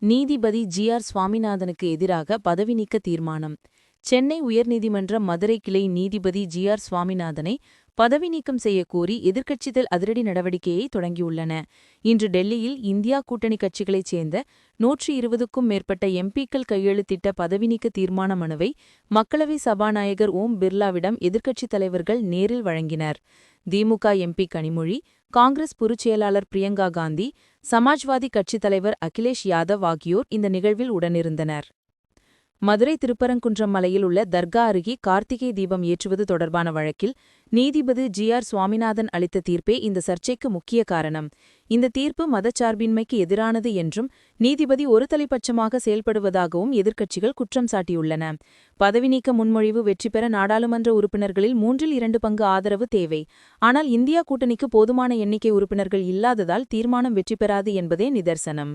நீதிபதி ஜி.ஆர். சுவாமிநாதனுக்கு எதிராக பதவி நீக்க தீர்மானம். சென்னை உயர்நீதிமன்ற மதுரை கிளை நீதிபதி ஜி.ஆர். சுவாமிநாதனை பதவி நீக்கம் செய்யக்கோரி எதிர்க்கட்சிகள் அதிரடி நடவடிக்கையை தொடங்கியுள்ளன. இன்று டெல்லியில் இந்தியா கூட்டணி கட்சிகளைச் சேர்ந்த 120க்கும் மேற்பட்ட எம்பிக்கள் கையெழுத்திட்ட பதவி நீக்க தீர்மான மனுவை மக்களவை சபாநாயகர் ஓம் பிர்லாவிடம் எதிர்க்கட்சித் தலைவர்கள் நேரில் வழங்கினர். திமுக எம்பி கனிமொழி, காங்கிரஸ் பொதுச் செயலாளர் பிரியங்கா காந்தி, சமாஜ்வாதி கட்சித் தலைவர் அகிலேஷ் யாதவ் ஆகியோர் இந்த நிகழ்வில் உடனிருந்தனர். மதுரை திருப்பரங்குன்றம் மலையில் உள்ள தர்கா அருகே கார்த்திகை தீபம் ஏற்றுவது தொடர்பான வழக்கில் நீதிபதி ஜி.ஆர். சுவாமிநாதன் அளித்த தீர்ப்பே இந்த சர்ச்சைக்கு முக்கிய காரணம். இந்த தீர்ப்பு மதச்சார்பின்மைக்கு எதிரானது என்றும் நீதிபதி ஒருதலைப்பட்சமாக செயல்படுவதாகவும் எதிர்க்கட்சிகள் குற்றம் சாட்டியுள்ளன. பதவி நீக்க முன்மொழிவு வெற்றி பெற நாடாளுமன்ற உறுப்பினர்களில் 2/3 பங்கு ஆதரவு தேவை. ஆனால் இந்தியா கூட்டணிக்கு போதுமான எண்ணிக்கை உறுப்பினர்கள் இல்லாததால் தீர்மானம் வெற்றி பெறாது என்பதே நிதர்சனம்.